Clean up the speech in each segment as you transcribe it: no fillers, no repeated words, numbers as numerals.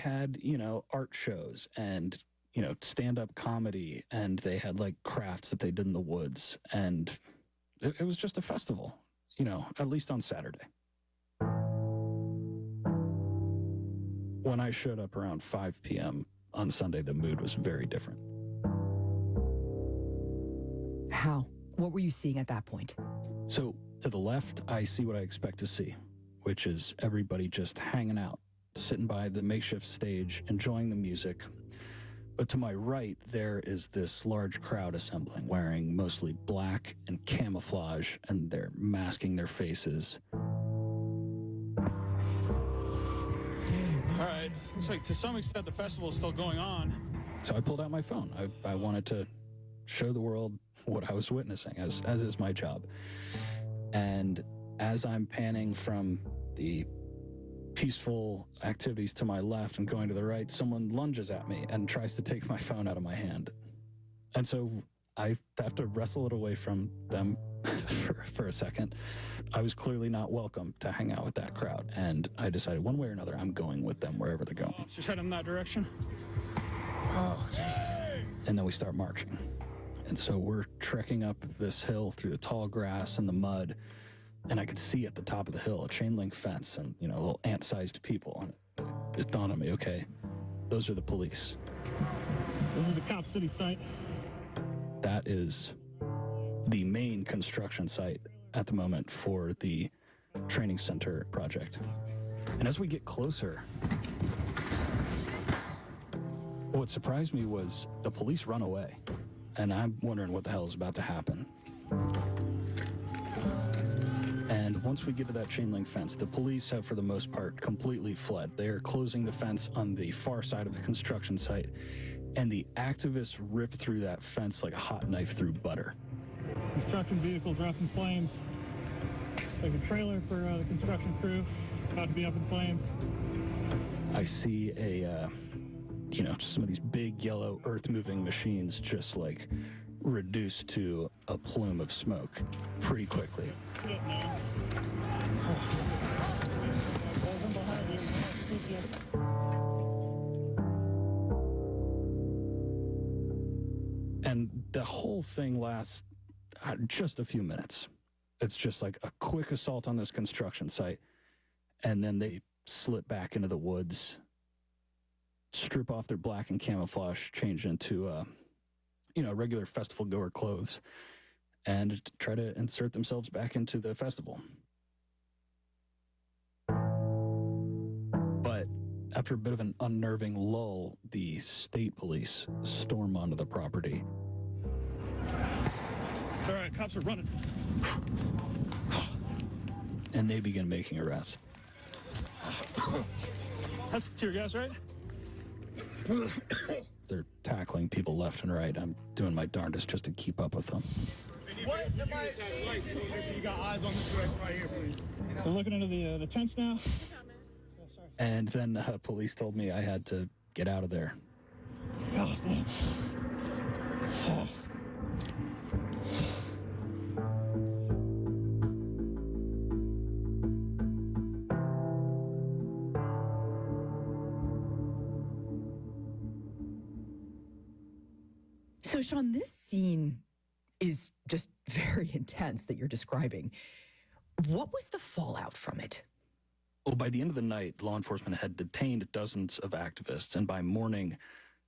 had, art shows and, stand-up comedy, and they had like crafts that they did in the woods. And it was just a festival, at least on Saturday. When I showed up around 5 p.m. on Sunday, the mood was very different. How? What were you seeing at that point? So to the left, I see what I expect to see, which is everybody just hanging out, sitting by the makeshift stage, enjoying the music. But to my right, there is this large crowd assembling, wearing mostly black and camouflage, and they're masking their faces. All right, looks like to some extent the festival is still going on. So I pulled out my phone. I wanted to show the world what I was witnessing, as is my job. And as I'm panning from the peaceful activities to my left and going to the right, someone lunges at me and tries to take my phone out of my hand. And so I have to wrestle it away from them for a second. I was clearly not welcome to hang out with that crowd, and I decided one way or another I'm going with them wherever they're going. Just head in that direction. Oh, Jesus. And then we start marching. And so we're trekking up this hill through the tall grass and the mud, and I could see at the top of the hill a chain link fence and, little ant-sized people. And it dawned on me, okay, those are the police. This is the Cop City site. That is the main construction site at the moment for the training center project. And as we get closer, what surprised me was the police run away. And I'm wondering what the hell is about to happen. And once we get to that chain link fence, the police have, for the most part, completely fled. They are closing the fence on the far side of the construction site, and the activists ripped through that fence like a hot knife through butter. Construction vehicles are up in flames. It's like a trailer for the construction crew, about to be up in flames. I see some of these big yellow earth-moving machines just like reduced to a plume of smoke pretty quickly. And the whole thing lasts just a few minutes. It's just like a quick assault on this construction site, and then they slip back into the woods, strip off their black and camouflage, change into regular festival goer clothes, and try to insert themselves back into the festival. But after a bit of an unnerving lull, the state police storm onto the property. All right, cops are running. And they begin making arrests. That's tear gas, right? They're tackling people left and right. I'm doing my darndest just to keep up with them. What? You got eyes on this direction right here, please. They're looking into the tents now. And then police told me I had to get out of there. Oh, damn. Oh. So, Sean, this scene is just very intense that you're describing. What was the fallout from it? Well, by the end of the night, law enforcement had detained dozens of activists, and by morning,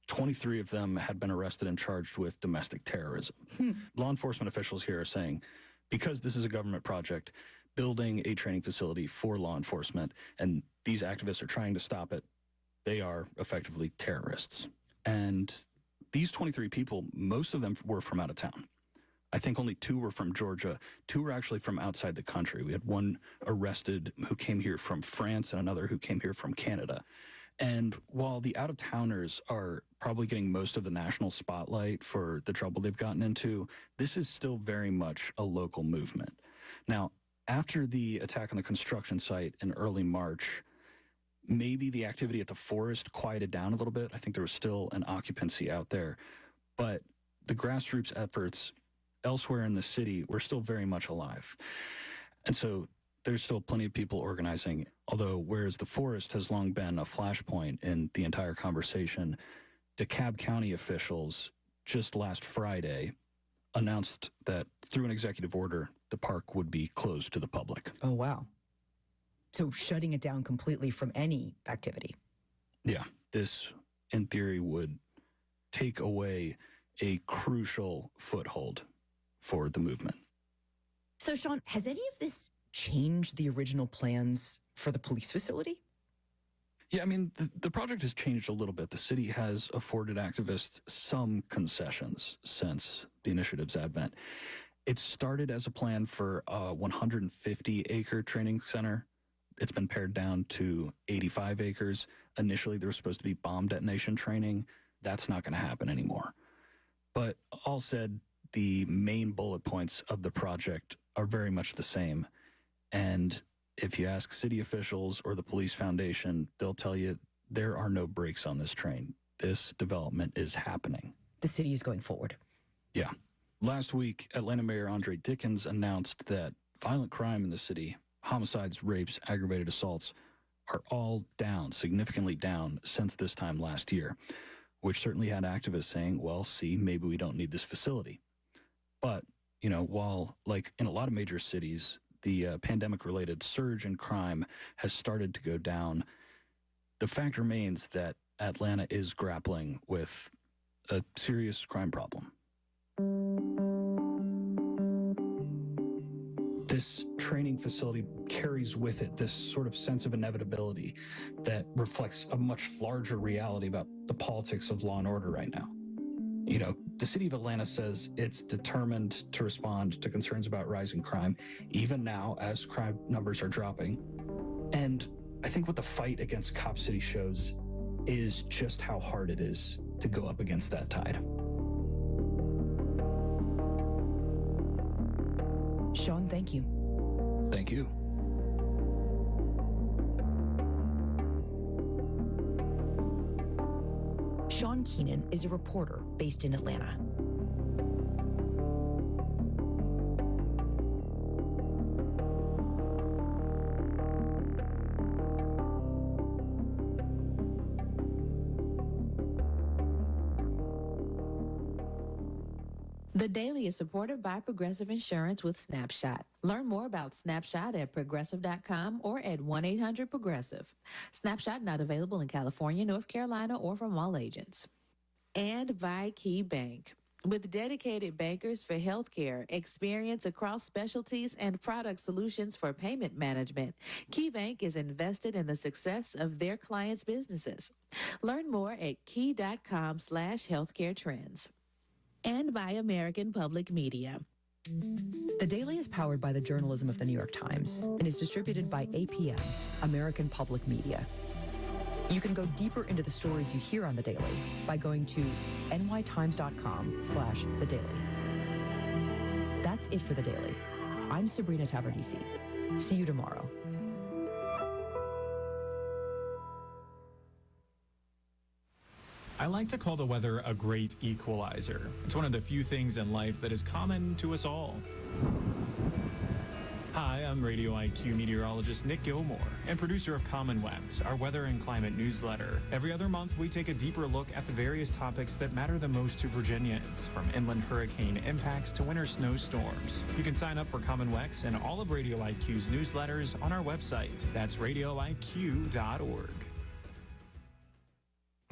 23 of them had been arrested and charged with domestic terrorism. Law enforcement officials here are saying, because this is a government project, building a training facility for law enforcement, and these activists are trying to stop it, they are effectively terrorists. And these 23 people, most of them were from out of town. I think only 2 were from Georgia. 2 were actually from outside the country. We had one arrested who came here from France and another who came here from Canada. And while the out-of-towners are probably getting most of the national spotlight for the trouble they've gotten into, this is still very much a local movement. Now, after the attack on the construction site in early March, maybe the activity at the forest quieted down a little bit. I think there was still an occupancy out there. But the grassroots efforts elsewhere in the city were still very much alive. And so there's still plenty of people organizing, although whereas the forest has long been a flashpoint in the entire conversation, DeKalb County officials just last Friday announced that through an executive order, the park would be closed to the public. Oh, wow. So shutting it down completely from any activity. Yeah, this, in theory, would take away a crucial foothold for the movement. So, Sean, has any of this changed the original plans for the police facility? Yeah, I mean, the project has changed a little bit. The city has afforded activists some concessions since the initiative's advent. It started as a plan for a 150-acre training center. It's been pared down to 85 acres. Initially, there was supposed to be bomb detonation training. That's not going to happen anymore. But all said, the main bullet points of the project are very much the same. And if you ask city officials or the police foundation, they'll tell you there are no brakes on this train. This development is happening. The city is going forward. Yeah. Last week, Atlanta Mayor Andre Dickens announced that violent crime in the city, homicides, rapes, aggravated assaults, are all down, significantly down since this time last year, which certainly had activists saying, well, see, maybe we don't need this facility. But, you know, while like in a lot of major cities, the pandemic-related surge in crime has started to go down, the fact remains that Atlanta is grappling with a serious crime problem. This training facility carries with it this sort of sense of inevitability that reflects a much larger reality about the politics of law and order right now. You know, the city of Atlanta says it's determined to respond to concerns about rising crime, even now as crime numbers are dropping. And I think what the fight against Cop City shows is just how hard it is to go up against that tide. Sean, thank you. Thank you. Sean Keenan is a reporter based in Atlanta. The Daily is supported by Progressive Insurance with Snapshot. Learn more about Snapshot at progressive.com or at 1-800-PROGRESSIVE. Snapshot not available in California, North Carolina, or from all agents. And by Key Bank. With dedicated bankers for healthcare, experience across specialties, and product solutions for payment management, Key Bank is invested in the success of their clients' businesses. Learn more at key.com/healthcare trends. And by American Public Media. The Daily is powered by the journalism of the New York Times and is distributed by APM, American Public Media. You can go deeper into the stories you hear on The Daily by going to nytimes.com/The Daily. That's it for The Daily. I'm Sabrina Tavernisi. See you tomorrow. I like to call the weather a great equalizer. It's one of the few things in life that is common to us all. Hi, I'm Radio IQ meteorologist Nick Gilmore and producer of Commonwex, our weather and climate newsletter. Every other month, we take a deeper look at the various topics that matter the most to Virginians, from inland hurricane impacts to winter snowstorms. You can sign up for Commonwex and all of Radio IQ's newsletters on our website. That's radioiq.org.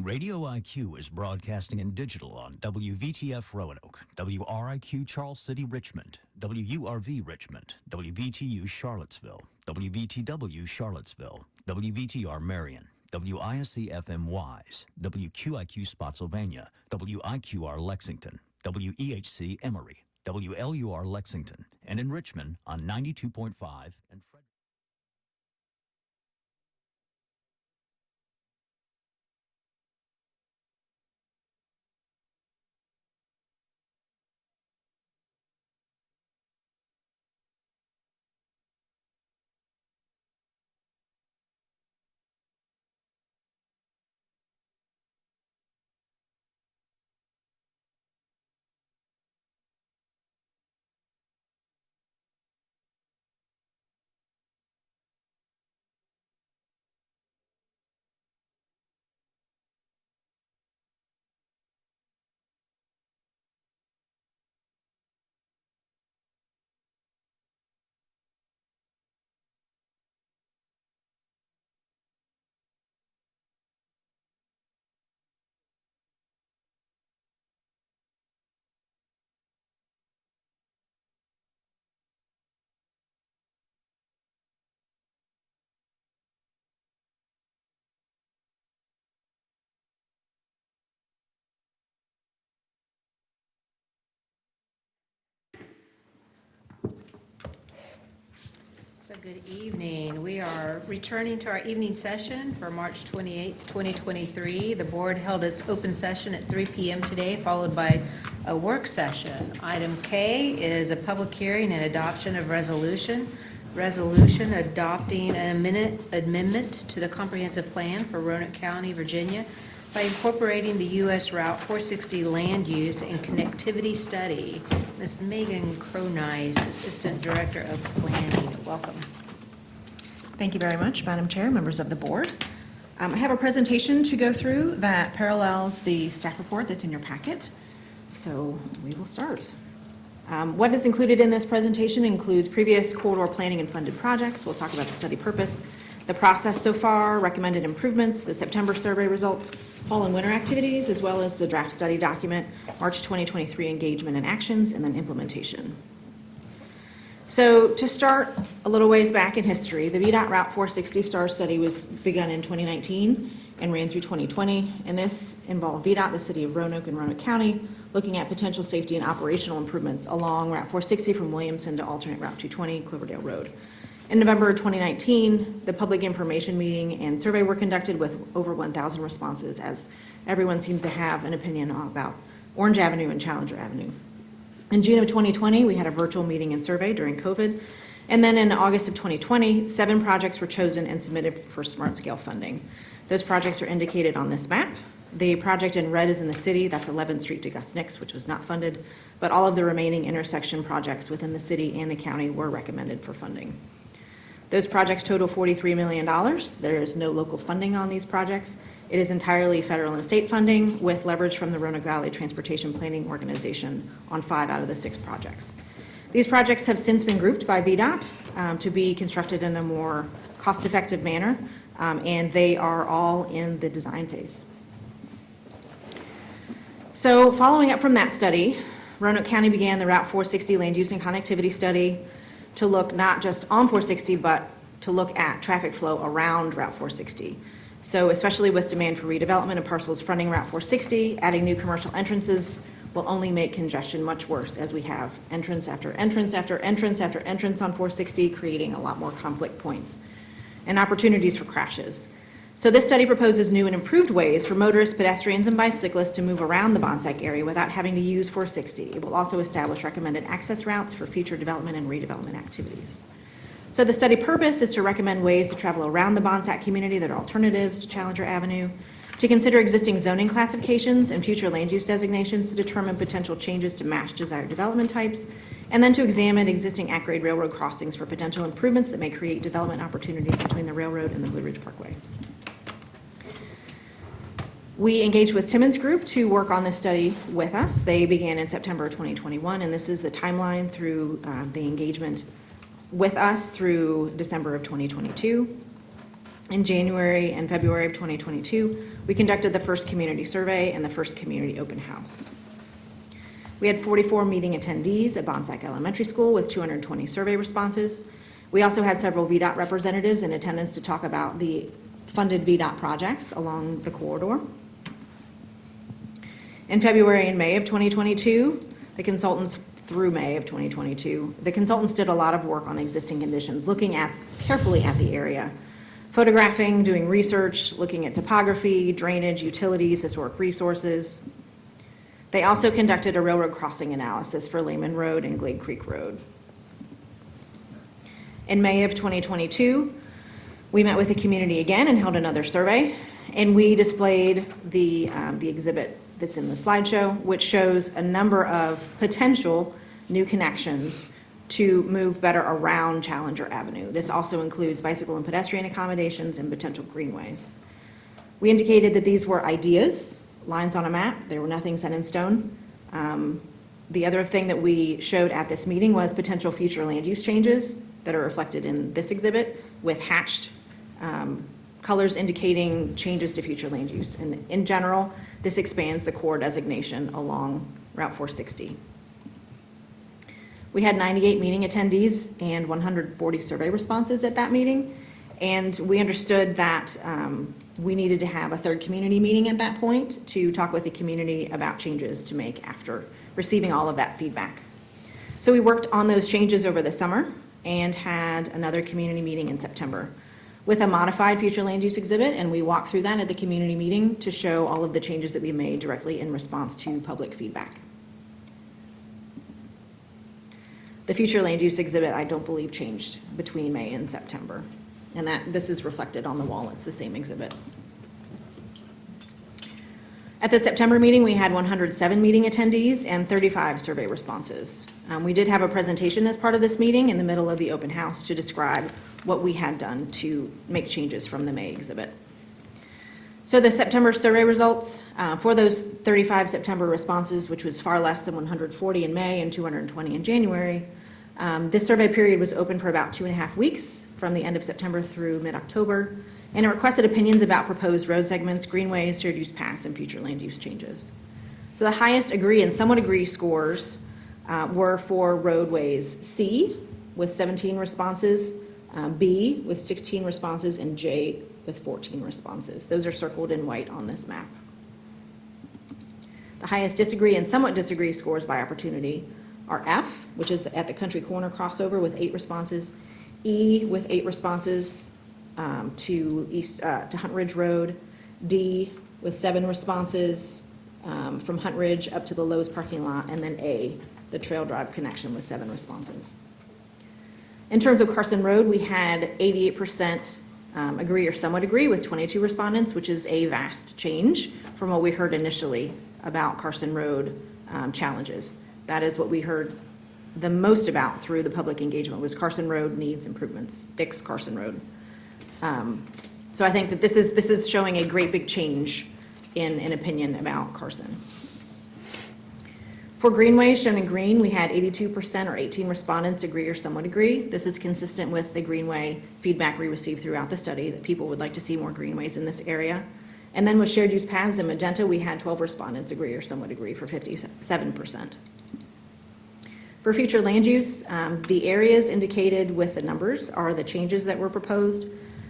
Radio IQ is broadcasting in digital on WVTF Roanoke, WRIQ Charles City Richmond, WURV Richmond, WVTU Charlottesville, WVTW Charlottesville, WVTR Marion, WISC FM Wise, WQIQ Spotsylvania, WIQR Lexington, WEHC Emory, WLUR Lexington, and in Richmond on 92.5 and Fred. So good evening. We are returning to our evening session for March 28th, 2023. The board held its open session at 3 p.m. today, followed by a work session. Item K is a public hearing and adoption of resolution adopting an amendment to the comprehensive plan for Roanoke County, Virginia by incorporating the U.S. Route 460 land use and connectivity study. Ms. Megan Cronice, Assistant Director of Planning. Welcome. Thank you very much, Madam Chair, members of the board. I have a presentation to go through that parallels the staff report that's in your packet. So we will start. What is included in this presentation includes previous corridor planning and funded projects. We'll talk about the study purpose, the process so far, recommended improvements, the September survey results, fall and winter activities, as well as the draft study document, March 2023 engagement and actions, and then implementation. So to start a little ways back in history, the VDOT Route 460 STAR study was begun in 2019 and ran through 2020, and this involved VDOT, the city of Roanoke and Roanoke County, looking at potential safety and operational improvements along Route 460 from Williamson to alternate Route 220, Cloverdale Road. In November 2019, the public information meeting and survey were conducted with over 1,000 responses, as everyone seems to have an opinion about Orange Avenue and Challenger Avenue. In June of 2020, we had a virtual meeting and survey during COVID. And then in August of 2020, 7 projects were chosen and submitted for smart scale funding. Those projects are indicated on this map. The project in red is in the city, that's 11th Street to Gus Nix, which was not funded, but all of the remaining intersection projects within the city and the county were recommended for funding. Those projects total $43 million. There is no local funding on these projects. It is entirely federal and state funding with leverage from the Roanoke Valley Transportation Planning Organization on 5 out of the 6 projects. These projects have since been grouped by VDOT to be constructed in a more cost-effective manner, and they are all in the design phase. So following up from that study, Roanoke County began the Route 460 land use and connectivity study to look not just on 460, but to look at traffic flow around Route 460. So especially with demand for redevelopment of parcels fronting Route 460, adding new commercial entrances will only make congestion much worse as we have entrance after entrance after entrance after entrance on 460, creating a lot more conflict points and opportunities for crashes. So this study proposes new and improved ways for motorists, pedestrians, and bicyclists to move around the Bonsack area without having to use 460. It will also establish recommended access routes for future development and redevelopment activities. So the study purpose is to recommend ways to travel around the Bonsack community that are alternatives to Challenger Avenue, to consider existing zoning classifications and future land use designations to determine potential changes to match desired development types, and then to examine existing at-grade railroad crossings for potential improvements that may create development opportunities between the railroad and the Blue Ridge Parkway. We engaged with Timmons Group to work on this study with us. They began in September 2021, and this is the timeline through the engagement with us through December of 2022. In January and February of 2022, we conducted the first community survey and the first community open house. We had 44 meeting attendees at Bonsack Elementary School with 220 survey responses. We also had several VDOT representatives in attendance to talk about the funded VDOT projects along the corridor. In February and May of 2022, the consultants through May of 2022, the consultants did a lot of work on existing conditions, looking carefully at the area, photographing, doing research, looking at topography, drainage, utilities, historic resources. They also conducted a railroad crossing analysis for Lehman Road and Glade Creek Road. In May of 2022, we met with the community again and held another survey, and we displayed the exhibit that's in the slideshow, which shows a number of potential new connections to move better around Challenger Avenue. This also includes bicycle and pedestrian accommodations and potential greenways. We indicated that these were ideas, lines on a map. There were nothing set in stone. The other thing that we showed at this meeting was potential future land use changes that are reflected in this exhibit with hatched colors indicating changes to future land use. And in general, this expands the core designation along Route 460. We had 98 meeting attendees and 140 survey responses at that meeting. And we understood that we needed to have a third community meeting at that point to talk with the community about changes to make after receiving all of that feedback. So we worked on those changes over the summer. and had another community meeting in September with a modified future land use exhibit, and we walked through that at the community meeting to show all of the changes that we made directly in response to public feedback. The future land use exhibit, I don't believe, changed between May and September, and this is reflected on the wall. It's the same exhibit. At the September meeting, we had 107 meeting attendees and 35 survey responses. We did have a presentation as part of this meeting in the middle of the open house to describe what we had done to make changes from the May exhibit. So the September survey results, for those 35 September responses, which was far less than 140 in May and 220 in January, this survey period was open for about 2.5 weeks from the end of September through mid-October, and it requested opinions about proposed road segments, greenways, shared use paths, and future land use changes. So the highest agree and somewhat agree scores were for roadways C with 17 responses, B with 16 responses, and J with 14 responses. Those are circled in white on this map. The highest disagree and somewhat disagree scores by opportunity are F, which is at the Country Corner crossover with 8 responses, E with 8 responses to Hunt Ridge Road, D with 7 responses from Hunt Ridge up to the Lowe's parking lot, and then A, the Trail Drive connection with 7 responses. In terms of Carson Road, we had 88% agree or somewhat agree with 22 respondents, which is a vast change from what we heard initially about Carson Road challenges. That is what we heard the most about through the public engagement, was Carson Road needs improvements, fix Carson Road. So I think that this is showing a great big change in an opinion about Carson. For greenways, shown in green, we had 82% or 18 respondents agree or somewhat agree. This is consistent with the greenway feedback we received throughout the study, that people would like to see more greenways in this area. And then with shared use paths in magenta, we had 12 respondents agree or somewhat agree for 57%. For future land use, the areas indicated with the numbers are the changes that were proposed.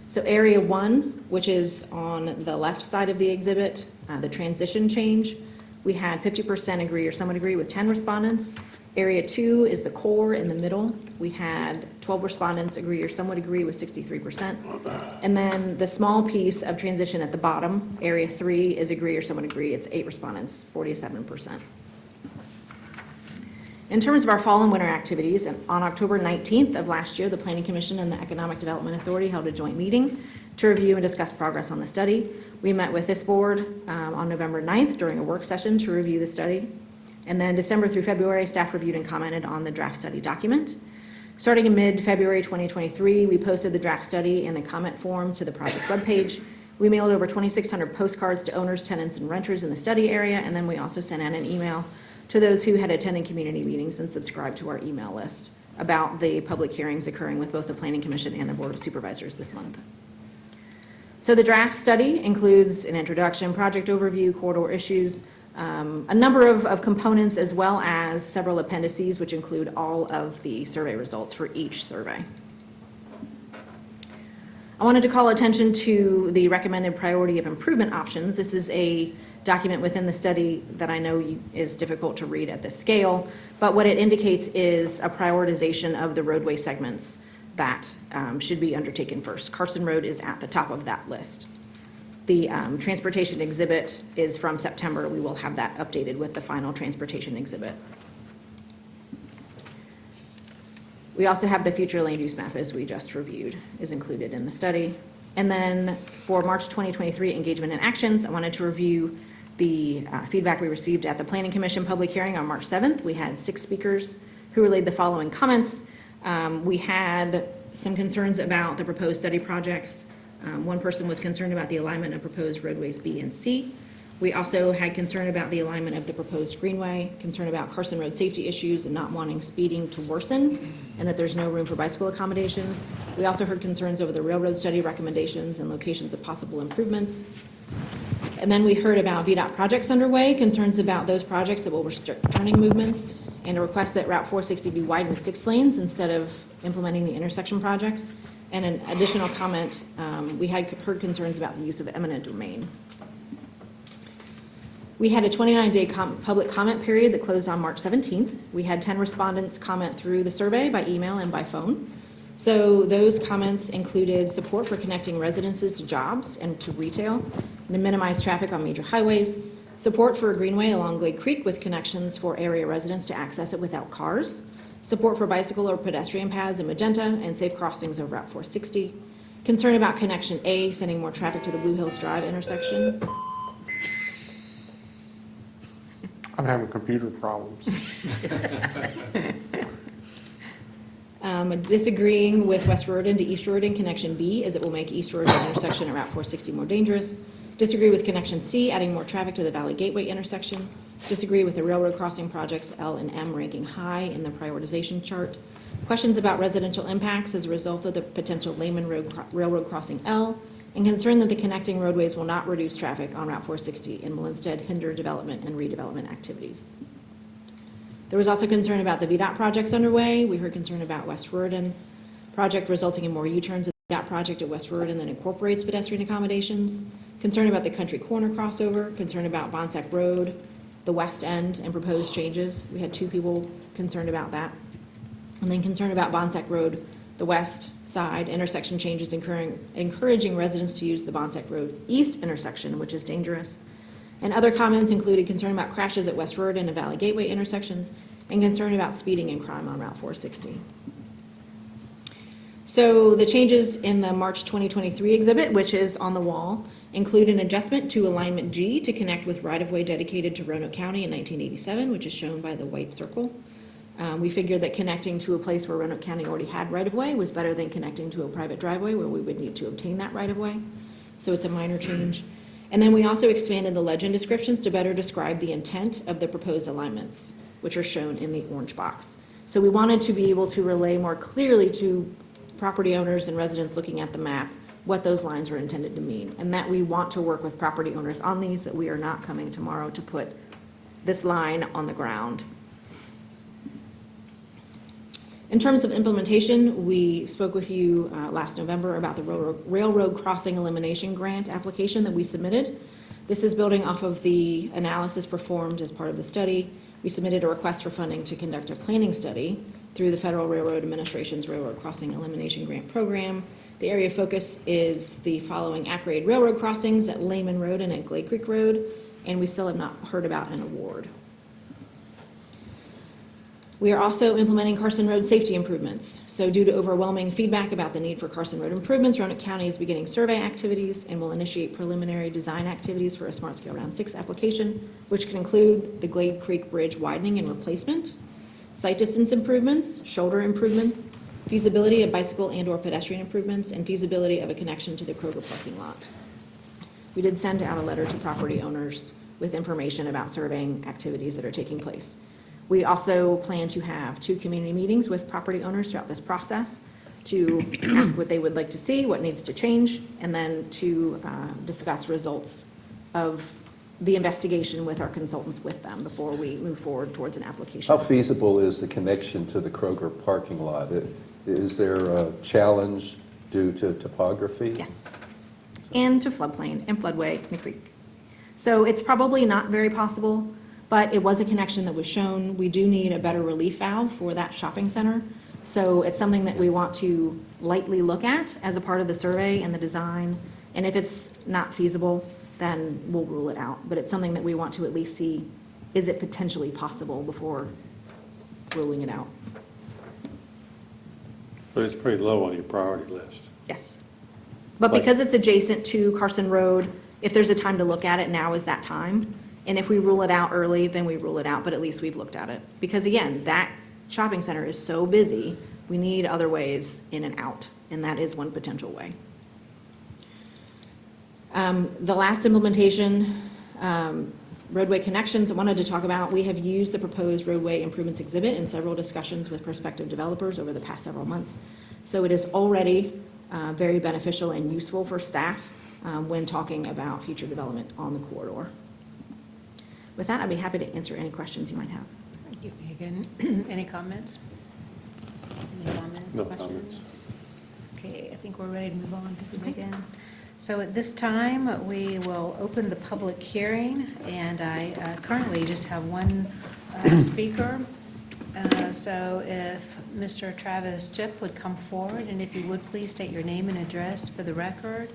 So area 1, which is on the left side of the exhibit, the transition change, we had 50% agree or somewhat agree with 10 respondents. Area 2 is the core in the middle. We had 12 respondents agree or somewhat agree with 63%. And then the small piece of transition at the bottom, area 3, is agree or somewhat agree. It's 8 respondents, 47%. In terms of our fall and winter activities, on October 19th of last year, the Planning Commission and the Economic Development Authority held a joint meeting to review and discuss progress on the study. We met with this board on November 9th during a work session to review the study. And then December through February, staff reviewed and commented on the draft study document. Starting in mid-February 2023, we posted the draft study and the comment form to the project webpage. We mailed over 2,600 postcards to owners, tenants, and renters in the study area, and then we also sent out an email to those who had attended community meetings and subscribed to our email list about the public hearings occurring with both the Planning Commission and the Board of Supervisors this month. So the draft study includes an introduction, project overview, corridor issues, a number of components, as well as several appendices, which include all of the survey results for each survey. I wanted to call attention to the recommended priority of improvement options. This is a document within the study that I know is difficult to read at this scale, but what it indicates is a prioritization of the roadway segments that should be undertaken first. Carson Road is at the top of that list. The transportation exhibit is from September. We will have that updated with the final transportation exhibit. We also have the future land use map, as we just reviewed, is included in the study. And then for March 2023 engagement and actions, I wanted to review the feedback we received at the Planning Commission public hearing on March 7th. We had 6 speakers who relayed the following comments. We had some concerns about the proposed study projects. One person was concerned about the alignment of proposed roadways B and C. We also had concern about the alignment of the proposed greenway, concern about Carson Road safety issues and not wanting speeding to worsen, and that there's no room for bicycle accommodations. We also heard concerns over the railroad study recommendations and locations of possible improvements. And then we heard about VDOT projects underway, concerns about those projects that will restrict turning movements, and a request that Route 460 be widened to 6 lanes instead of implementing the intersection projects. And an additional comment, we had heard concerns about the use of eminent domain. We had a 29-day public comment period that closed on March 17th. We had 10 respondents comment through the survey by email and by phone. So those comments included support for connecting residences to jobs and to retail, and to minimize traffic on major highways, support for a greenway along Glade Creek with connections for area residents to access it without cars, support for bicycle or pedestrian paths in Magenta and safe crossings of Route 460, concern about Connection A sending more traffic to the Blue Hills Drive intersection. I'm having computer problems. Disagreeing with West Roden to East Roden Connection B, as it will make East Roden intersection at Route 460 more dangerous. Disagree with Connection C, adding more traffic to the Valley Gateway intersection. Disagree with the railroad crossing projects L and M ranking high in the prioritization chart. Questions about residential impacts as a result of the potential Lehman Railroad crossing L, and concern that the connecting roadways will not reduce traffic on Route 460 and will instead hinder development and redevelopment activities. There was also concern about the VDOT projects underway. We heard concern about West Roden project resulting in more U-turns at the VDOT project at West Roden that incorporates pedestrian accommodations. Concern about the Country Corner crossover. Concern about Bonsack Road, the west end, and proposed changes. We had 2 people concerned about that. And then concern about Bonsack Road, the west side intersection changes, encouraging residents to use the Bonsack Road east intersection, which is dangerous. And other comments included concern about crashes at West Roden and Valley Gateway intersections, and concern about speeding and crime on Route 460. So the changes in the March 2023 exhibit, which is on the wall, include an adjustment to alignment G to connect with right-of-way dedicated to Roanoke County in 1987, which is shown by the white circle. We figured that connecting to a place where Roanoke County already had right-of-way was better than connecting to a private driveway where we would need to obtain that right-of-way. So it's a minor change. And then we also expanded the legend descriptions to better describe the intent of the proposed alignments, which are shown in the orange box. So we wanted to be able to relay more clearly to property owners and residents looking at the map what those lines were intended to mean, and that we want to work with property owners on these, that we are not coming tomorrow to put this line on the ground. In terms of implementation, we spoke with you last November about the railroad crossing elimination grant application that we submitted. This is building off of the analysis performed as part of the study. We submitted a request for funding to conduct a planning study through the Federal Railroad Administration's Railroad Crossing Elimination Grant Program. The area of focus is the following at-grade railroad crossings at Lehman Road and at Glade Creek Road, and we still have not heard about an award. We are also implementing Carson Road safety improvements. So due to overwhelming feedback about the need for Carson Road improvements, Roanoke County is beginning survey activities and will initiate preliminary design activities for a Smart Scale Round 6 application, which can include the Glade Creek Bridge widening and replacement, sight distance improvements, shoulder improvements, feasibility of bicycle and or pedestrian improvements, and feasibility of a connection to the Kroger parking lot. We did send out a letter to property owners with information about surveying activities that are taking place. We also plan to have 2 community meetings with property owners throughout this process to ask what they would like to see, what needs to change, and then to discuss results of the investigation with our consultants with them before we move forward towards an application. How feasible is the connection to the Kroger parking lot? Is there a challenge due to topography? Yes, and to floodplain and floodway in the creek. So it's probably not very possible, but it was a connection that was shown. We do need a better relief valve for that shopping center. So it's something that we want to lightly look at as a part of the survey and the design. And if it's not feasible, then we'll rule it out. But it's something that we want to at least see, is it potentially possible before ruling it out? But it's pretty low on your priority list. Yes. But because it's adjacent to Carson Road, if there's a time to look at it, now is that time. And if we rule it out early, then we rule it out, but at least we've looked at it. Because again, that shopping center is so busy, we need other ways in and out, and that is one potential way. The last implementation, roadway connections, I wanted to talk about. We have used the proposed roadway improvements exhibit in several discussions with prospective developers over the past several months. So it is already very beneficial and useful for staff when talking about future development on the corridor. With that, I'd be happy to answer any questions you might have. Thank you, Megan. Any comments? Any comments, No questions? comments. Okay, I think we're ready to move on to Megan. So at this time, we will open the public hearing, and I currently just have one speaker, So if Mr. Travis Chip would come forward, and if you would please state your name and address for the record.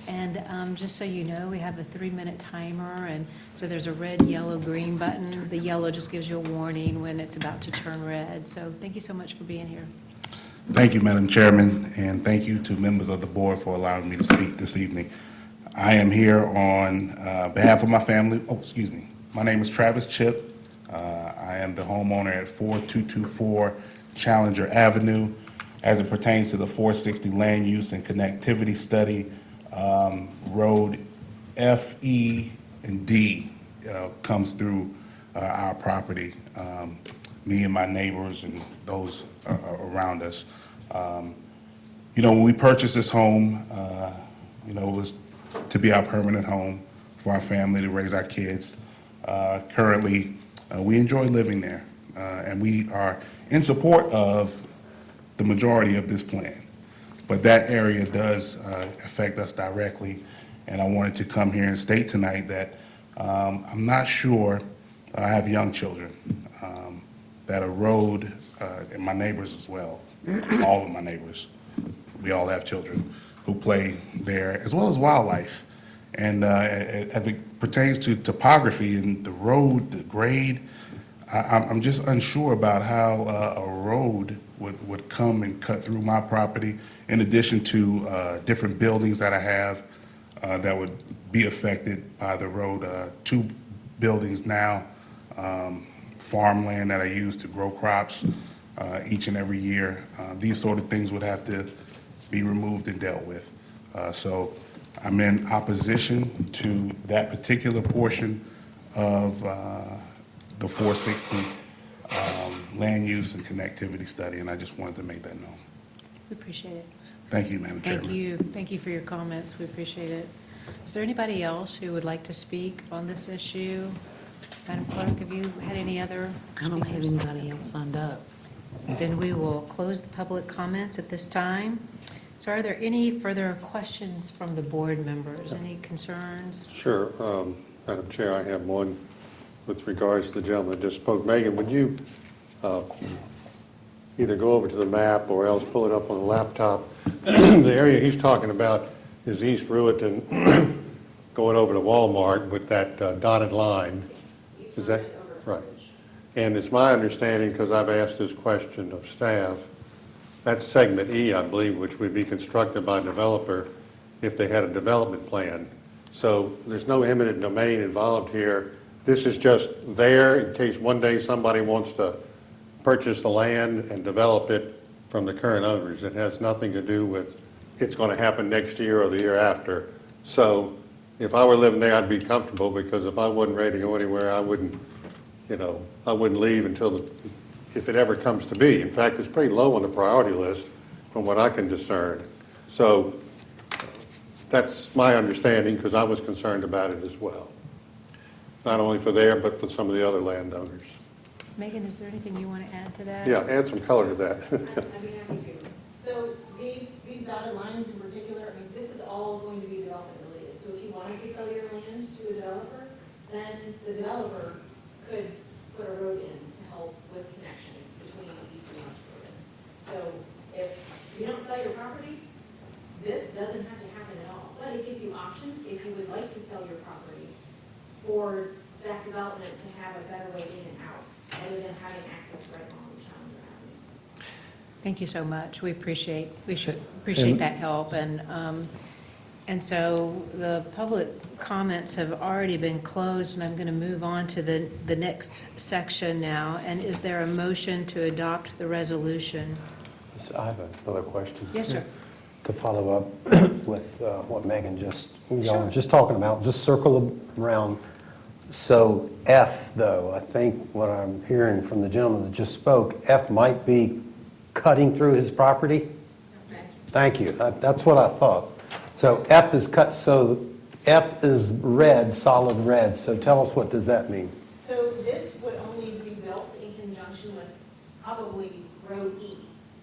And just so you know, we have a 3-minute timer, and so there's a red, yellow, green button. The yellow just gives you a warning when it's about to turn red. So thank you so much for being here. Thank you, Madam Chairman, and thank you to members of the board for allowing me to speak this evening. I am here on behalf of my family. Oh, excuse me. My name is Travis Chip. I am the homeowner at 4224 Challenger Avenue. As it pertains to the 460 land use and connectivity study, road F, E, and D comes through our property, me and my neighbors and those around us. You know, when we purchased this home, you know, it was to be our permanent home for our family, to raise our kids. Currently, we enjoy living there, and we are in support of the majority of this plan. But that area does affect us directly, and I wanted to come here and state tonight that I'm not sure, I have young children, that a road, and my neighbors as well, all of my neighbors, we all have children who play there, as well as wildlife. And as it pertains to topography and the road, the grade, I'm just unsure about how a road would come and cut through my property, in addition to different buildings that I have that would be affected by the road. 2 buildings now, farmland that I use to grow crops each and every year. These sort of things would have to be removed and dealt with. So I'm in opposition to that particular portion of the 460 land use and connectivity study, and I just wanted to make that known. We appreciate it. Thank you, Madam Chairman. Thank you. Thank you for your comments. We appreciate it. Is there anybody else who would like to speak on this issue? Madam Clerk, have you had any other I don't have speakers? anybody else signed up. Then we will close the public comments at this time. So are there any further questions from the board members? Any concerns? Sure. Madam Chair, I have one with regards to the gentleman that just spoke. Megan, would you either go over to the map or else pull it up on the laptop? The area he's talking about is East Rueton going over to Walmart with that dotted line. Is that right? And it's my understanding, because I've asked this question of staff, that's segment E, I believe, which would be constructed by a developer if they had a development plan. So there's no eminent domain involved here. This is just there in case one day somebody wants to purchase the land and develop it from the current owners. It has nothing to do with it's going to happen next year or the year after. So if I were living there, I'd be comfortable, because if I wasn't ready to go anywhere, I wouldn't, you know, I wouldn't leave until if it ever comes to be. In fact, it's pretty low on the priority list from what I can discern. So that's my understanding, because I was concerned about it as well. Not only for there, but for some of the other landowners. Megan, is there anything you want to add to that? Yeah, add some color to that. I'd be happy to. So these dotted lines in particular, I mean, this is all going to be development related. So if you wanted to sell your land to a developer, then the developer could put a road in to help with connections between East and West Rueton. So if you don't sell your property, this doesn't have to happen at all. But it gives you options if you would like to sell your property for that development to have a better way in and out, other than having access right along Challenger Avenue. Thank you so much. We appreciate that help. And so the public comments have already been closed, and I'm going to move on to the next section now. And is there a motion to adopt the resolution? I have another question. Yes, sir. To follow up with what Megan y'all were just talking about, just circle around. So F, though, I think what I'm hearing from the gentleman that just spoke, F might be cutting through his property? Okay. Thank you. That's what I thought. So F is cut, so F is red, solid red. So tell us, what does that mean? So this would only be built in conjunction with probably Road E,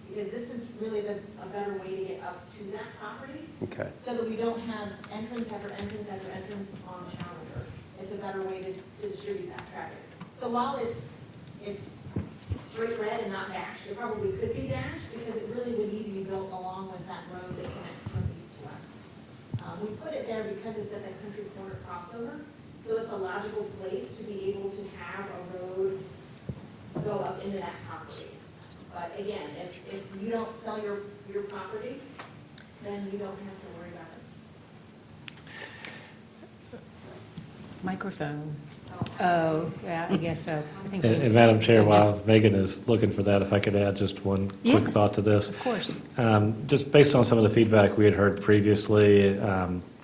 because this is really a better way to get up to that property, Okay. so that we don't have entrance after entrance after entrance on Challenger. It's a better way to distribute that traffic. So while it's straight red and not dashed. It probably could be dashed because it really would need to be built along with that road that connects from east to west. We put it there because it's at that country corner crossover, so it's a logical place to be able to have a road go up into that property. But again, if you don't sell your property, then you don't have to worry about it. Microphone. Oh, yeah, I guess so. I think And Madam Chair, while Megan is looking for that, if I could add just one quick Yes, thought to this. of course. Just based on some of the feedback we had heard previously,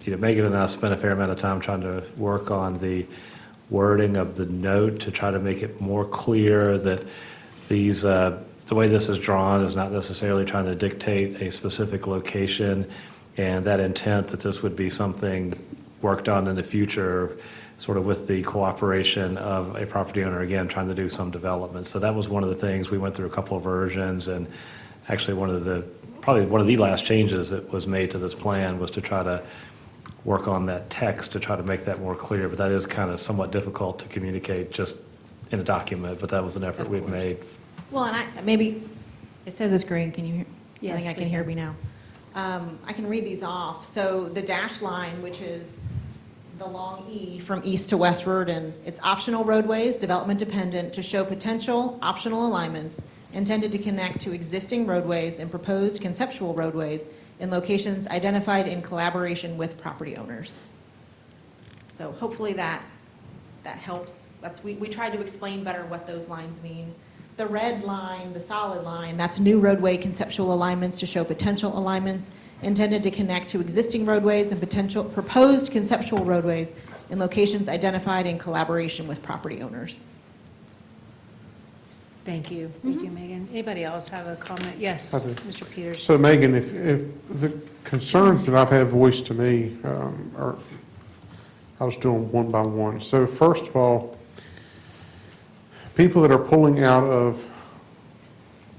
Megan and I spent a fair amount of time trying to work on the wording of the note to try to make it more clear that these, the way this is drawn is not necessarily trying to dictate a specific location, and that intent that this would be something worked on in the future, sort of with the cooperation of a property owner, again, trying to do some development. So that was one of the things. We went through a couple of versions, and actually probably one of the last changes that was made to this plan was to try to work on that text to try to make that more clear. But that is kind of somewhat difficult to communicate just in a document, but that was an effort we've made. Well, and maybe, it says it's green, can you hear? I Yes, think I we can hear can. me now. I can read these off. So the dash line, which is the long E from east to westward, and it's optional roadways, development dependent, to show potential optional alignments intended to connect to existing roadways and proposed conceptual roadways in locations identified in collaboration with property owners. So hopefully that helps. We tried to explain better what those lines mean. The red line, the solid line, that's new roadway conceptual alignments to show potential alignments intended to connect to existing roadways and potential proposed conceptual roadways in locations identified in collaboration with property owners. Thank you. Thank you, Megan. Anybody else have a comment? Yes, I do. Mr. Peters. So Megan, if the concerns that I've had voiced to me are, I'll just do them one by one. So first of all, people that are pulling out of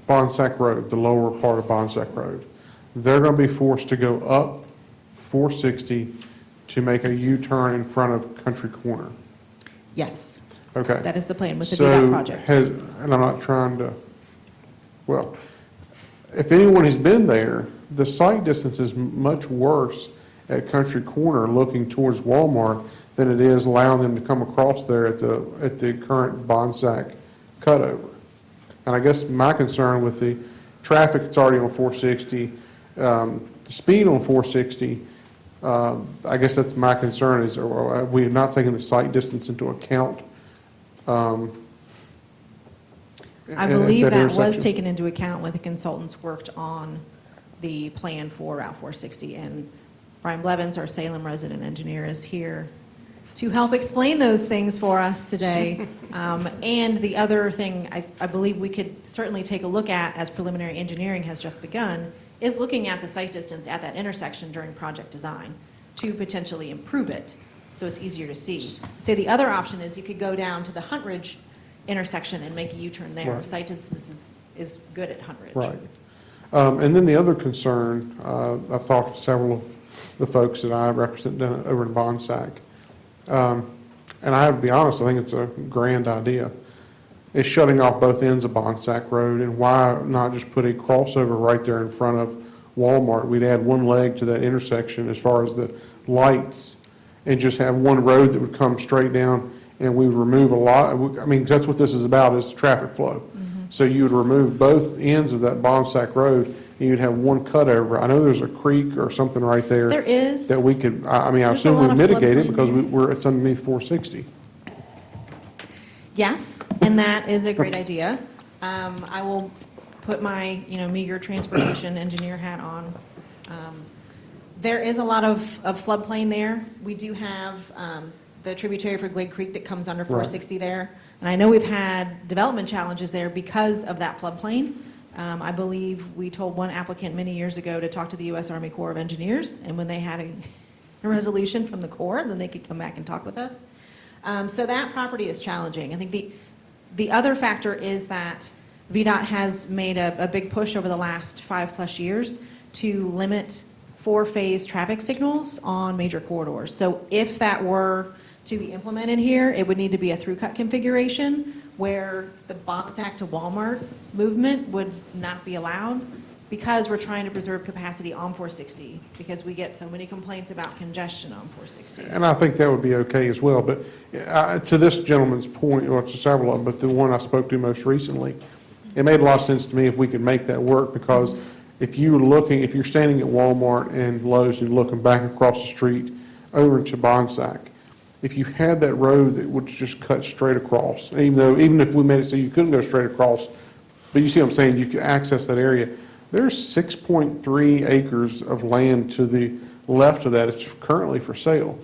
Bonsack Road, the lower part of Bonsack Road, they're going to be forced to go up 460 to make a U-turn in front of Country Corner. Yes, Okay. that is the plan with the VDOT project. And I'm not trying to, well, if anyone has been there, the sight distance is much worse at Country Corner looking towards Walmart than it is allowing them to come across there at the current Bonsack cutover. And I guess my concern with the traffic that's already on 460, speed on 460, I guess that's my concern is we have not taken the sight distance into account. I at believe that was intersection. taken into account when the consultants worked on the plan for Route 460. And Brian Blevins, our Salem resident engineer, is here to help explain those things for us today. And the other thing I believe we could certainly take a look at, as preliminary engineering has just begun, is looking at the sight distance at that intersection during project design to potentially improve it so it's easier to see. So the other option is you could go down to the Hunt Ridge intersection and make a U-turn there. Right. Sight distance is good at Hunt Ridge. Right. And then the other concern, I've talked to several of the folks that I represent down over in Bonsack. And I have to be honest, I think it's a grand idea. It's shutting off both ends of Bonsack Road, and why not just put a crossover right there in front of Walmart? We'd add one leg to that intersection as far as the lights, and just have one road that would come straight down, and we would remove a lot, I mean, 'cause that's what this is about, is traffic flow. So you would remove both ends of that Bonsack Road, and you'd have one cutover. I know there's a creek or something right there. There is. That we could, I mean, I There's a assume lot we of mitigate it floodplain because there. it's underneath 460. Yes, and that is a great idea. I will put my, meager transportation engineer hat on. There is a lot of floodplain there. We do have the tributary for Glade Creek that comes under 460 there. And I know we've had development challenges there because of that floodplain. I believe we told one applicant many years ago to talk to the U.S. Army Corps of Engineers, and when they had a resolution from the Corps, then they could come back and talk with us. So that property is challenging. I think the other factor is that VDOT has made a big push over the last 5+ years to limit 4-phase traffic signals on major corridors. So if that were to be implemented here, it would need to be a through-cut configuration, where the back to Walmart movement would not be allowed because we're trying to preserve capacity on 460, because we get so many complaints about congestion on 460. And I think that would be okay as well, but to this gentleman's point, or to several of them, but the one I spoke to most recently, it made a lot of sense to me if we could make that work, because if you're standing at Walmart and Lowe's and looking back across the street over to Bonsack, if you had that road that would just cut straight across, even if we made it so you couldn't go straight across, but you see what I'm saying, you could access that area. There's 6.3 acres of land to the left of that. It's currently for sale.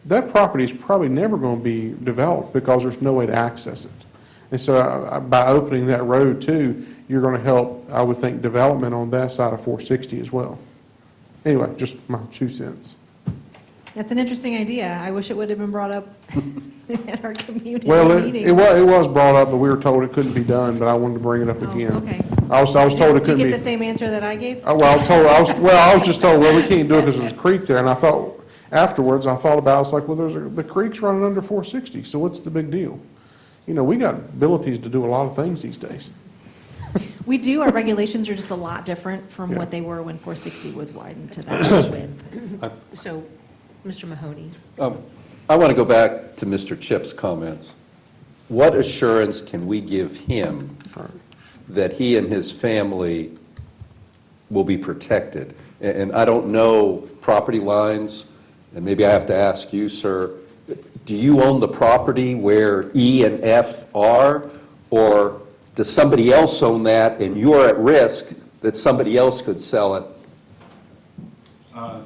That property is probably never going to be developed because there's no way to access it. And so by opening that road too, you're going to help, I would think, development on that side of 460 as well. Anyway, just my 2 cents. That's an interesting idea. I wish it would have been brought up at our community Well, meeting. it was brought up, but we were told it couldn't be done, but I wanted to bring it up again. Okay. I was told it couldn't be. Did you get the same answer that I gave? I was just told, well, we can't do it because there's a creek there, and I thought, afterwards, I thought about, it's like, well, the creek's running under 460, so what's the big deal? You know, we got abilities to do a lot of things these days. We do. Our regulations are just a lot different from what they were when 460 was widened to that width. So, Mr. Mahoney. I want to go back to Mr. Chip's comments. What assurance can we give him that he and his family will be protected? And I don't know property lines, and maybe I have to ask you, sir, do you own the property where E and F are, or does somebody else own that and you're at risk that somebody else could sell it?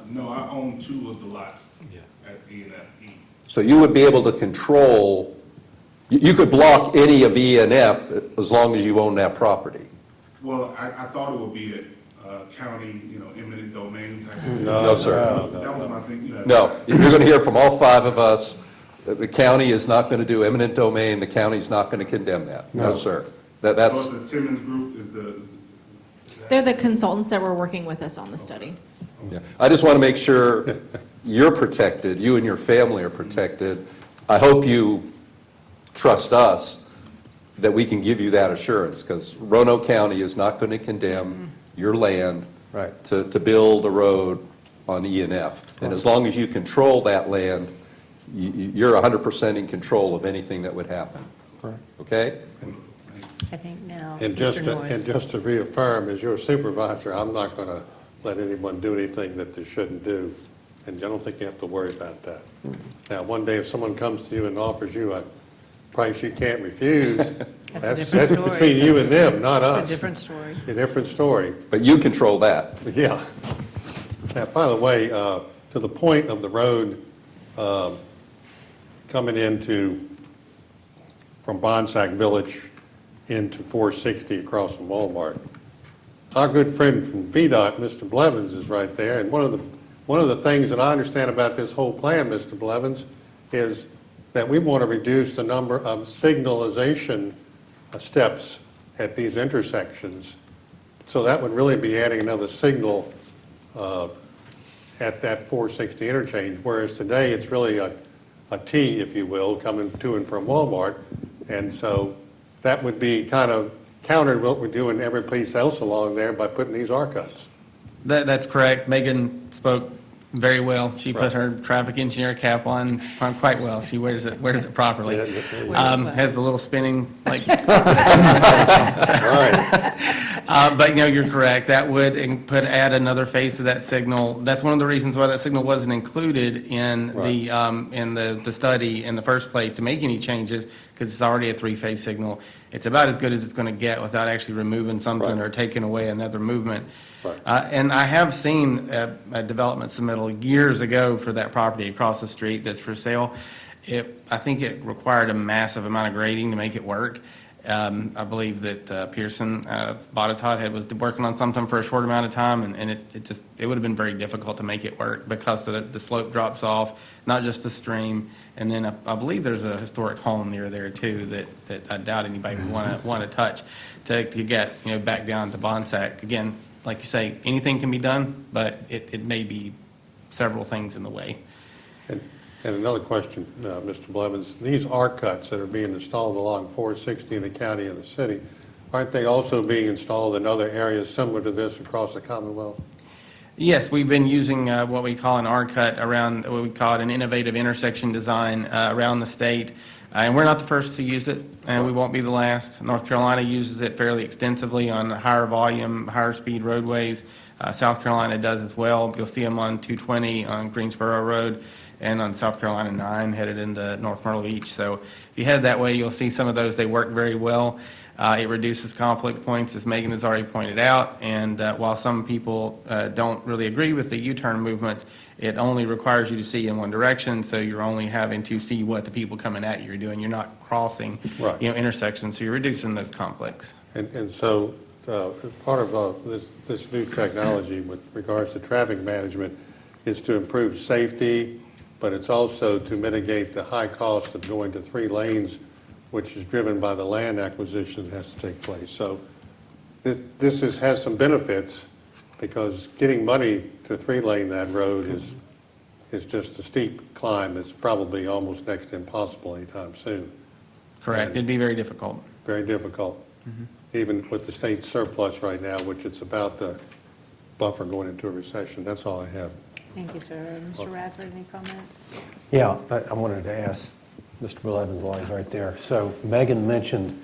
No, I own 2 of the lots at E and F. So you would be able to control, you could block any of E and F as long as you own that property? Well, I thought it would be a county, eminent domain type of. No, sir. That was my thing, No, you're going to hear from all 5 of us. The county is not going to do eminent domain. The county's not going to condemn that. No, sir. That's. So the Timmons Group is They're the consultants that were working with us on the study. Yeah. I just want to make sure you're protected, you and your family are protected. I hope you trust us that we can give you that assurance, because Roanoke County is not going to condemn your land to build a road on E and F. And as long as you control that land, you're 100% in control of anything that would happen. Okay? I think now And it's just Mr. to, North. and just to reaffirm, as your supervisor, I'm not going to let anyone do anything that they shouldn't do, and I don't think you have to worry about that. Now, one day if someone comes to you and offers you a price you can't refuse, That's a different story. between you and them, not us. It's a different story. A different story. But you control that. Yeah. Now, by the way, to the point of the road coming from Bonsack Village into 460 across from Walmart, our good friend from VDOT, Mr. Blevins, is right there. And one of the things that I understand about this whole plan, Mr. Blevins, is that we want to reduce the number of signalization steps at these intersections. So that would really be adding another signal at that 460 interchange, whereas today it's really a T, if you will, coming to and from Walmart. And so that would be kind of countered what we're doing every place else along there by putting these R-cuts. That's correct. Megan spoke very well. She put her traffic engineer cap on quite well. She wears it properly. Has the little spinning, like. But you're correct. That would add another phase to that signal. That's one of the reasons why that signal wasn't included in the study in the first place, to make any changes, because it's already a 3-phase signal. It's about as good as it's going to get without actually removing something or taking away another movement. And I have seen a development submittal years ago for that property across the street that's for sale. I think it required a massive amount of grading to make it work. I believe that Pearson Botetourt was working on something for a short amount of time, and it would have been very difficult to make it work because the slope drops off, not just the stream. And then I believe there's a historic home near there too that I doubt anybody would want to touch to get back down to Bonsack. Again, like you say, anything can be done, but it may be several things in the way. And another question, Mr. Blevins, these arc cuts that are being installed along 460 in the county and the city, aren't they also being installed in other areas similar to this across the Commonwealth? Yes, we've been using what we call an R-cut around, what we call it an innovative intersection design around the state. And we're not the first to use it, and we won't be the last. North Carolina uses it fairly extensively on higher volume, higher speed roadways. South Carolina does as well. You'll see them on 220 on Greensboro Road and on South Carolina 9 headed into North Myrtle Beach. So if you head that way, you'll see some of those. They work very well. It reduces conflict points, as Megan has already pointed out, and while some people don't really agree with the U-turn movements, it only requires you to see in one direction, so you're only having to see what the people coming at you are doing. You're not crossing, Right. Intersections, so you're reducing those conflicts. And so part of this new technology with regards to traffic management is to improve safety, but it's also to mitigate the high cost of going to 3 lanes, which is driven by the land acquisition that has to take place. So this has some benefits, because getting money to 3-lane that road is just a steep climb. It's probably almost next to impossible anytime soon. Correct. It'd be very difficult. Very difficult. Even with the state surplus right now, which it's about the buffer going into a recession. That's all I have. Thank you, sir. Mr. Radford, any comments? Yeah, I wanted to ask Mr. Blevins while he's right there. So Megan mentioned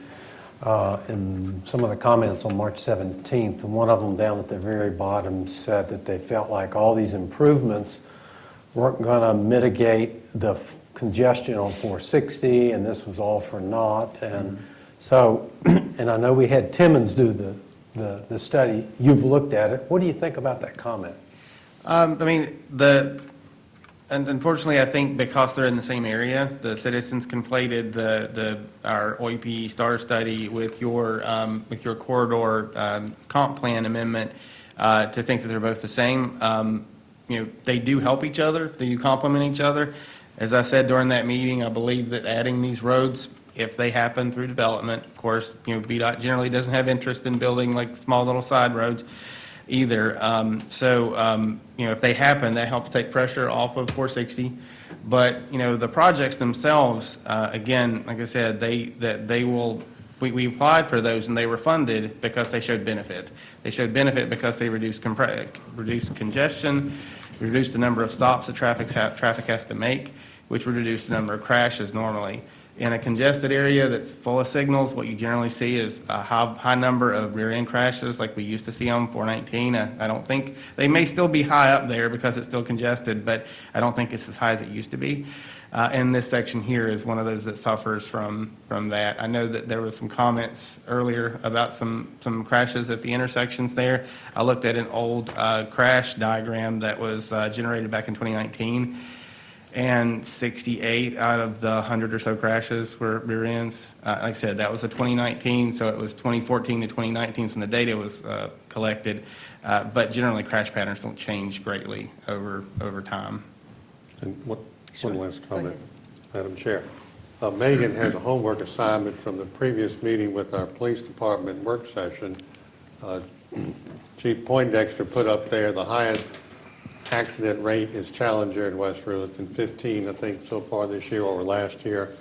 in some of the comments on March 17th, and one of them down at the very bottom said that they felt like all these improvements weren't going to mitigate the congestion on 460, and this was all for naught. And so, and I know we had Timmons do the study. You've looked at it. What do you think about that comment? And unfortunately, I think because they're in the same area, the citizens conflated our OEP STAR study with your corridor comp plan amendment to think that they're both the same. They do help each other. They do complement each other. As I said during that meeting, I believe that adding these roads, if they happen through development, of course, VDOT generally doesn't have interest in building like small little side roads either. If they happen, that helps take pressure off of 460. But, the projects themselves, again, like I said, we applied for those and they were funded because they showed benefit. They showed benefit because they reduced congestion, reduced the number of stops that traffic has to make, which would reduce the number of crashes normally. In a congested area that's full of signals, what you generally see is a high number of rear-end crashes like we used to see on 419. I don't think, they may still be high up there because it's still congested, but I don't think it's as high as it used to be. And this section here is one of those that suffers from that. I know that there was some comments earlier about some crashes at the intersections there. I looked at an old crash diagram that was generated back in 2019. And 68 out of the 100 or so crashes were rear ends. Like I said, that was a 2019, so it was 2014 to 2019 when the data was collected. But generally, crash patterns don't change greatly over time. And one last comment, Madam Chair. Megan has a homework assignment from the previous meeting with our police department work session. Chief Poindexter put up there the highest accident rate is Challenger in West Ruleton, 15, I think, so far this year over last year.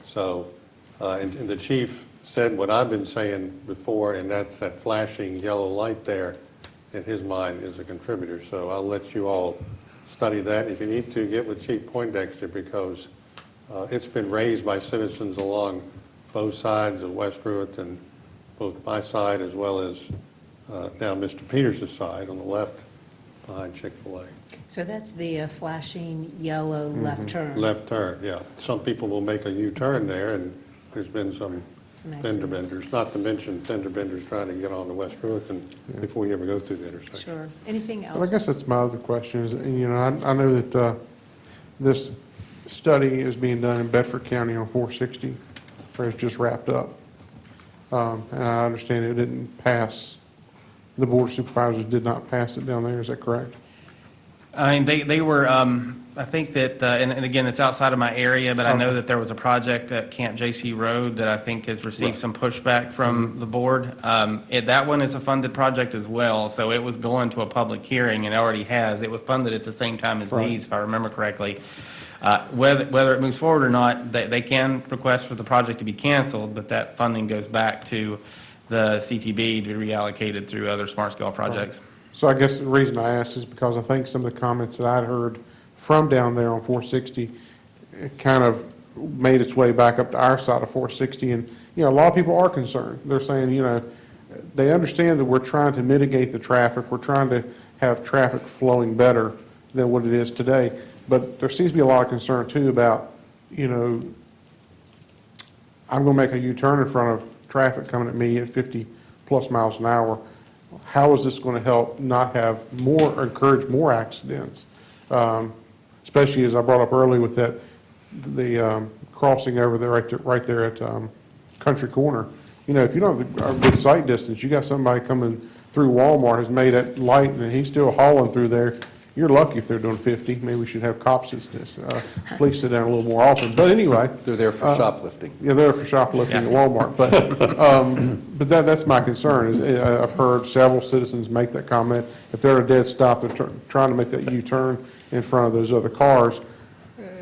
So, and the chief said what I've been saying before, and that's that flashing yellow light there, in his mind, is a contributor. So I'll let you all study that. If you need to, get with Chief Poindexter, because it's been raised by citizens along both sides of West Ruleton, both my side as well as now Mr. Peters' side on the left behind Chick-fil-A. So that's the flashing yellow left turn. Left turn, yeah. Some people will make a U-turn there, and there's been some fender accidents. benders, not to mention fender benders trying to get on to West Ruleton before you ever go through the intersection. Sure. Anything But I else? guess that's my other question is, I know that this study is being done in Bedford County on 460, where it's just wrapped up. And I understand it didn't pass, the Board of Supervisors did not pass it down there, is that correct? I mean, they were, I think that, and again, it's outside of my area, but I know that there was a project at Camp J.C. Road that I think has received some pushback from the board. That one is a funded project as well, so it was going to a public hearing and already has. It was funded at the same time as these, if I remember correctly. Whether it moves forward or not, they can request for the project to be canceled, but that funding goes back to the CTB to be reallocated through other smart scale projects. So I guess the reason I asked is because I think some of the comments that I'd heard from down there on 460 it kind of made its way back up to our side of 460. And, a lot of people are concerned. They're saying, they understand that we're trying to mitigate the traffic. We're trying to have traffic flowing better than what it is today. But there seems to be a lot of concern too about, I'm going to make a U-turn in front of traffic coming at me at 50 plus miles an hour. How is this going to help not have more, or encourage more accidents? Especially as I brought up earlier with the crossing over there, right there at Country Corner. If you don't have a good sight distance, you got somebody coming through Walmart has made that light and he's still hauling through there. You're lucky if they're doing 50. Maybe we should have cops police sit down a little more often. But anyway. They're there for shoplifting. Yeah, they're there for shoplifting at Walmart. But that's my concern. Is I've heard several citizens make that comment. If they're at a dead stop, they're trying to make that U-turn in front of those other cars.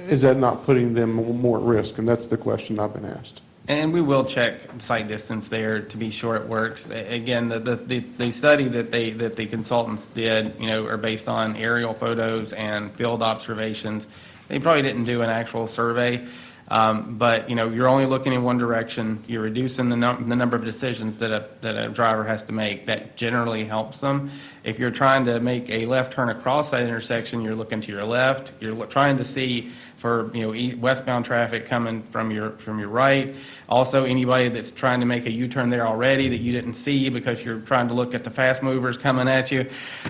Is that not putting them more at risk? And that's the question I've been asked. And we will check sight distance there to be sure it works. Again, the study that the consultants did, are based on aerial photos and field observations. They probably didn't do an actual survey, but you're only looking in one direction. You're reducing the number of decisions that a driver has to make. That generally helps them. If you're trying to make a left turn across that intersection, you're looking to your left. You're trying to see for westbound traffic coming from your right. Also, anybody that's trying to make a U-turn there already that you didn't see because you're trying to look at the fast movers coming at you,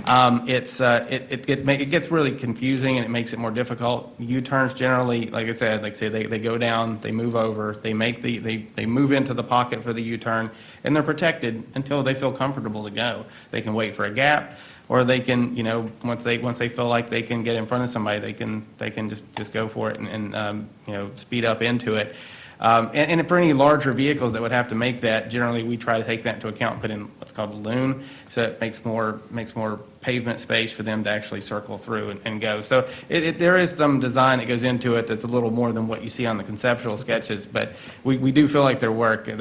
it gets really confusing and it makes it more difficult. U-turns generally, like I said, they go down, they move over, they move into the pocket for the U-turn, and they're protected until they feel comfortable to go. They can wait for a gap. Or they can, once they feel like they can get in front of somebody, they can just go for it and speed up into it. And for any larger vehicles that would have to make that, generally we try to take that into account and put in what's called a loon, so it makes more pavement space for them to actually circle through and go. So there is some design that goes into it that's a little more than what you see on the conceptual sketches, but we do feel like they work and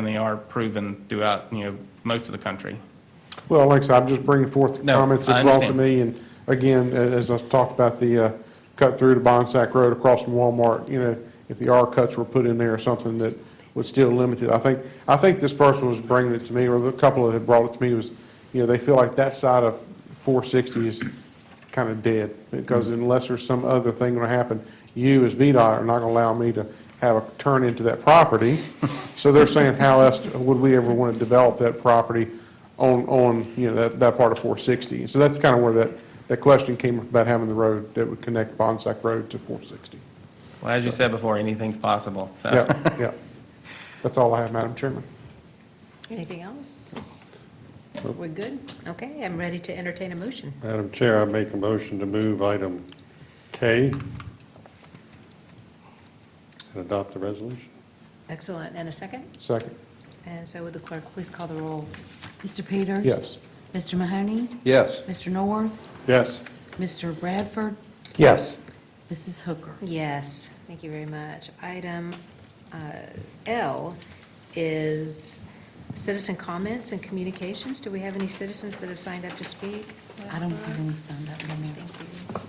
they are proven throughout most of the country. Well, like I said, I'm just bringing forth the comments that brought to understand. me. And again, as I talked about the cut through to Bonsack Road across from Walmart, if the R cuts were put in there or something that would still limit it. I think this person was bringing it to me, or the couple that had brought it to me was, they feel like that side of 460 is kind of dead because unless there's some other thing going to happen, you as VDOT are not going to allow me to have a turn into that property. So they're saying, how else would we ever want to develop that property on that part of 460. So that's kind of where that question came about having the road that would connect Bonsack Road to 460. Well, as you said before, anything's possible. So. Yeah. That's all I have, Madam Chairman. Anything else? We're good? Okay, I'm ready to entertain a motion. Madam Chair, I make a motion to move item K and adopt the resolution. Excellent. And a second? Second. And so would the clerk please call the roll? Mr. Peters? Yes. Mr. Mahoney? Yes. Mr. Norworth? Yes. Mr. Bradford? Yes. Mrs. Hooker? Yes, thank you very much. Item L is citizen comments and communications. Do we have any citizens that have signed up to speak? I don't have any signed up, no, ma'am. Thank you.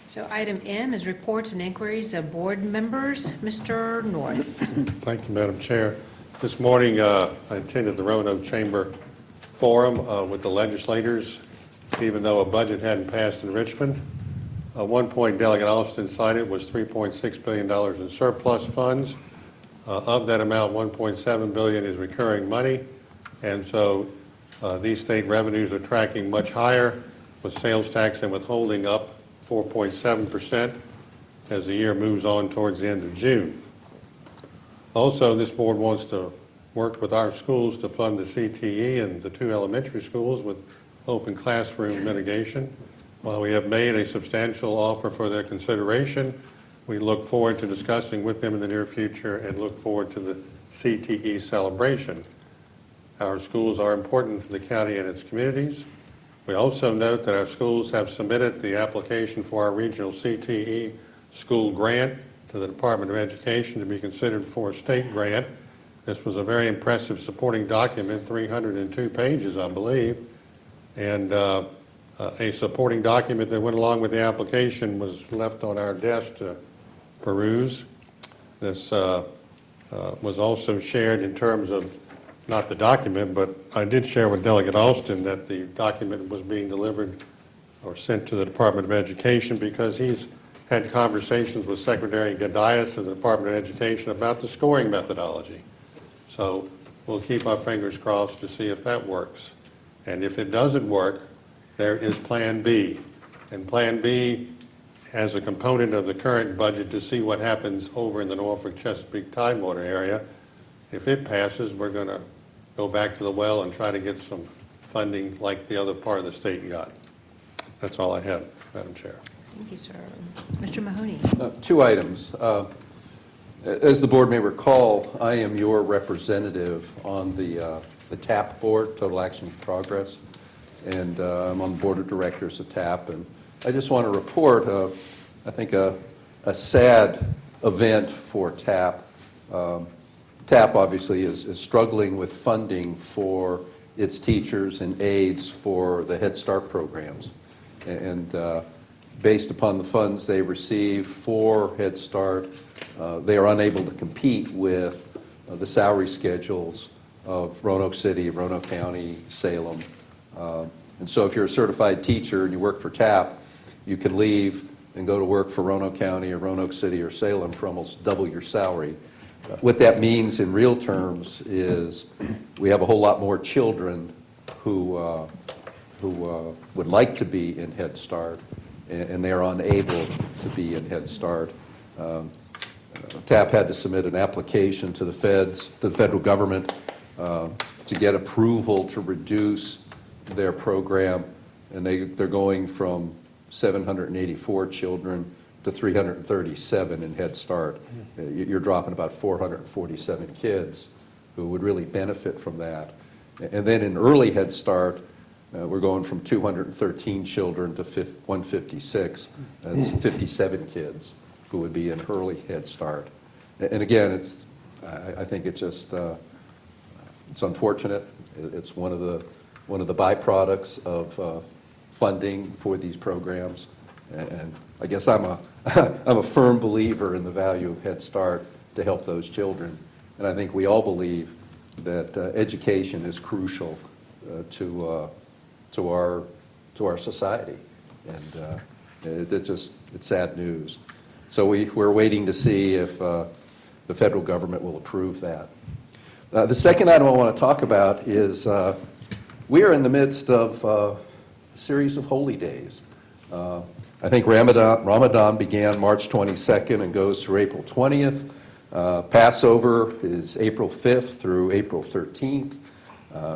So item M is reports and inquiries of board members. Mr. North. Thank you, Madam Chair. This morning, I attended the Roanoke Chamber Forum with the legislators, even though a budget hadn't passed in Richmond. One point Delegate Alston cited was $3.6 billion in surplus funds. Of that amount, $1.7 billion is recurring money, and so these state revenues are tracking much higher, with sales tax and withholding up 4.7% as the year moves on towards the end of June. Also, this board wants to work with our schools to fund the CTE and the 2 elementary schools with open classroom mitigation. While we have made a substantial offer for their consideration, we look forward to discussing with them in the near future and look forward to the CTE celebration. Our schools are important to the county and its communities. We also note that our schools have submitted the application for our regional CTE school grant to the Department of Education to be considered for a state grant. This was a very impressive supporting document, 302 pages, I believe. And a supporting document that went along with the application was left on our desk to peruse. This was also shared in terms of, not the document, but I did share with Delegate Alston that the document was being delivered or sent to the Department of Education because he's had conversations with Secretary Gadias of the Department of Education about the scoring methodology. So we'll keep our fingers crossed to see if that works. And if it doesn't work, there is Plan B. And Plan B as a component of the current budget to see what happens over in the Norfolk Chesapeake Tidewater area. If it passes, we're going to go back to the well and try to get some funding like the other part of the state got. That's all I have, Madam Chair. Thank you, sir. Mr. Mahoney. Two items. As the board may recall, I am your representative on the TAP board, Total Action Progress, and I'm on the board of directors of TAP. And I just want to report, I think, a sad event for TAP. TAP obviously is struggling with funding for its teachers and aides for the Head Start programs. And based upon the funds they receive for Head Start, they are unable to compete with the salary schedules of Roanoke City, Roanoke County, Salem. And so if you're a certified teacher and you work for TAP, you can leave and go to work for Roanoke County or Roanoke City or Salem for almost double your salary. What that means in real terms is we have a whole lot more children who would like to be in Head Start, and they are unable to be in Head Start. TAP had to submit an application to the federal government, to get approval to reduce their program, and they're going from 784 children to 337 in Head Start. You're dropping about 447 kids who would really benefit from that. And then in early Head Start, we're going from 213 children to 156. That's 57 kids who would be in early Head Start. And again, I think it's just it's unfortunate. It's one of the byproducts of funding for these programs. And I guess I'm a firm believer in the value of Head Start to help those children. And I think we all believe that education is crucial to our society. And it's sad news. So we're waiting to see if the federal government will approve that. The second item I want to talk about is we are in the midst of a series of holy days. I think Ramadan began March 22nd and goes through April 20th. Passover is April 5th through April 13th.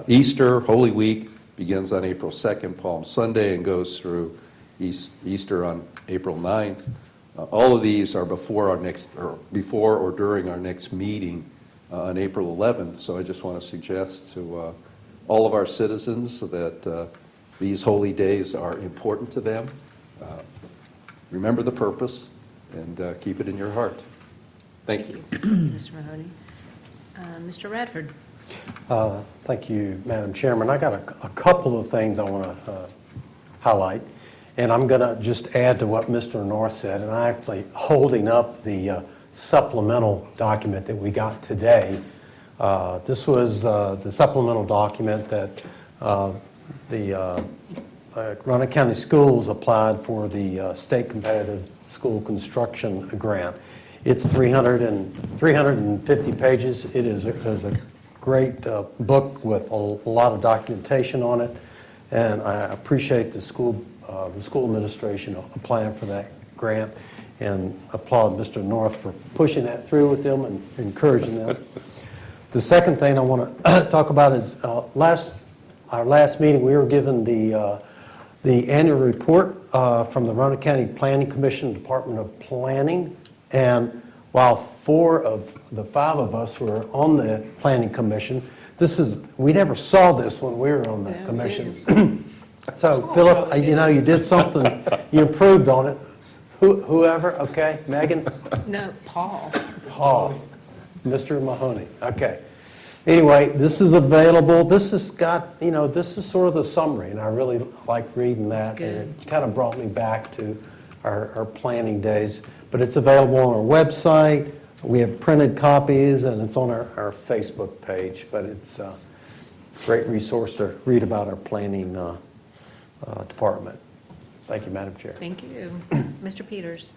Easter, Holy Week, begins on April 2nd, Palm Sunday, and goes through Easter on April 9th. All of these are before or during our next meeting on April 11th. So I just want to suggest to all of our citizens that these holy days are important to them. Remember the purpose and keep it in your heart. Thank you. Mr. Mahoney. Mr. Radford. Thank you, Madam Chairman. I got a couple of things I want to highlight, and I'm going to just add to what Mr. North said, and I'm actually holding up the supplemental document that we got today. This was the supplemental document that the Roanoke County Schools applied for the State Competitive School Construction Grant. It's 350 pages. It is a great book with a lot of documentation on it, and I appreciate the school administration applying for that grant, and applaud Mr. North for pushing that through with them and encouraging them. The second thing I want to talk about is our last meeting we were given the annual report from the Roanoke County Planning Commission, Department of Planning, and while 4 of the 5 of us were on the Planning Commission, we never saw this when we were on the commission. So Philip, you did something, you improved on it. Whoever, okay, Megan? No, Paul. Paul, Mr. Mahoney, okay. Anyway, this is available, this has got, this is sort of the summary, and I really like reading that. That's good. And it kind of brought me back to our planning days. But it's available on our website, we have printed copies, and it's on our Facebook page. But it's a great resource to read about our planning department. Thank you, Madam Chair. Thank you. Mr. Peters.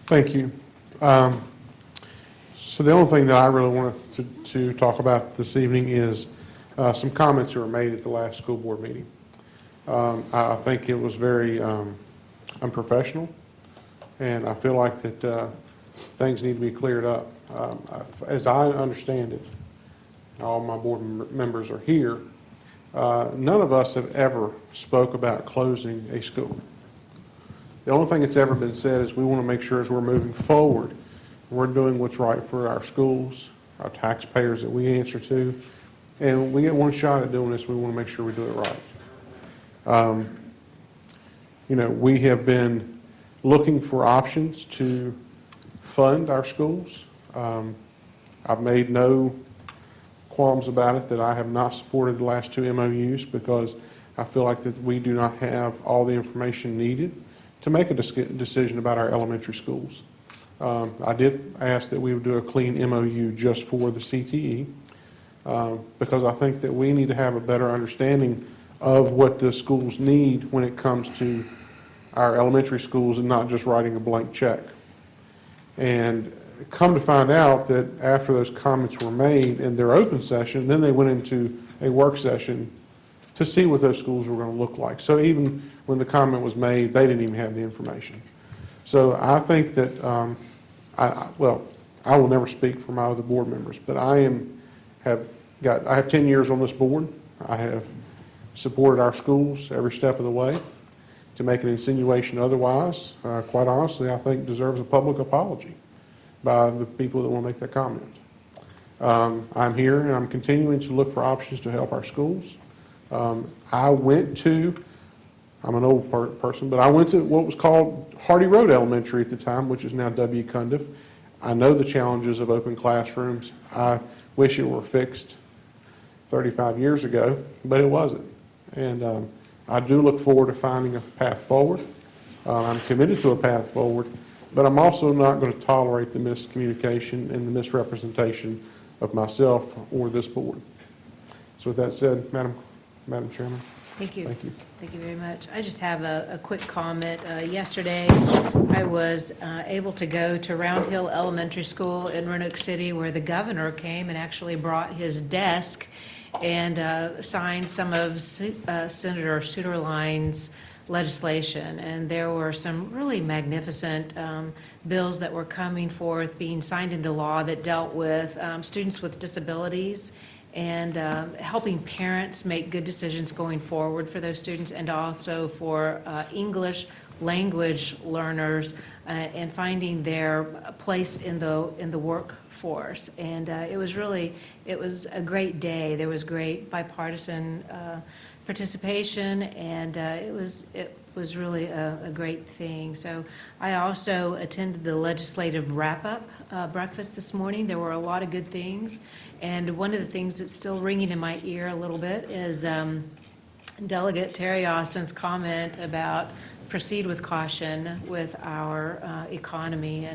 Thank you. So the only thing that I really wanted to talk about this evening is some comments that were made at the last school board meeting. I think it was very unprofessional, and I feel like that things need to be cleared up. As I understand it, all my board members are here, none of us have ever spoke about closing a school. The only thing that's ever been said is we want to make sure as we're moving forward, we're doing what's right for our schools, our taxpayers that we answer to, and we get one shot at doing this, we want to make sure we do it right. We have been looking for options to fund our schools. I've made no qualms about it that I have not supported the last two MOUs because I feel like that we do not have all the information needed to make a decision about our elementary schools. I did ask that we would do a clean MOU just for the CTE because I think that we need to have a better understanding of what the schools need when it comes to our elementary schools and not just writing a blank check. And come to find out that after those comments were made in their open session, then they went into a work session to see what those schools were going to look like. So even when the comment was made, they didn't even have the information. So I think that, I will never speak for my other board members, but I have 10 years on this board. I have supported our schools every step of the way. To make an insinuation otherwise, quite honestly, I think deserves a public apology by the people that want to make that comment. I'm here and I'm continuing to look for options to help our schools. I'm an old person, but I went to what was called Hardy Road Elementary at the time, which is now W. Cundiff. I know the challenges of open classrooms. I wish it were fixed 35 years ago, but it wasn't. And I do look forward to finding a path forward. I'm committed to a path forward, but I'm also not going to tolerate the miscommunication and the misrepresentation of myself or this board. So with that said, Madam Chairman. Thank you. Thank you. Thank you very much. I just have a quick comment. Yesterday, I was able to go to Round Hill Elementary School in Roanoke City where the governor came and actually brought his desk and signed some of Senator Suderline's legislation. And there were some really magnificent bills that were coming forth, being signed into law that dealt with students with disabilities and helping parents make good decisions going forward for those students, and also for English language learners and finding their place in the workforce. And it was a great day. There was great bipartisan participation, and it was really a great thing. So I also attended the legislative wrap-up breakfast this morning. There were a lot of good things, and one of the things that's still ringing in my ear a little bit is Delegate Terry Austin's comment about proceed with caution with our economy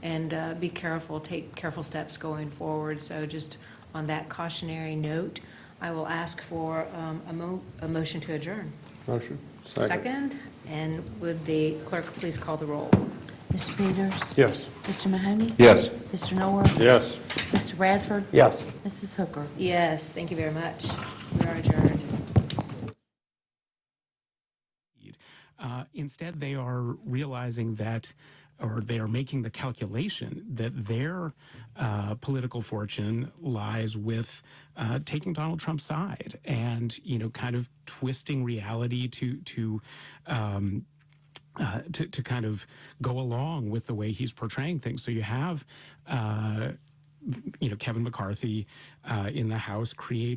and be careful, take careful steps going forward. So just on that cautionary note, I will ask for a motion to adjourn. Motion. Second. And would the clerk please call the roll? Mr. Peters? Yes. Mr. Mahoney? Yes. Mr. Norworth? Yes. Mr. Bradford? Yes. Mrs. Hooker? Yes, thank you very much. We are adjourned. Instead, they are realizing that, or they are making the calculation that their political fortune lies with taking Donald Trump's side and, kind of twisting reality to kind of go along with the way he's portraying things. So you have, Kevin McCarthy in the House creating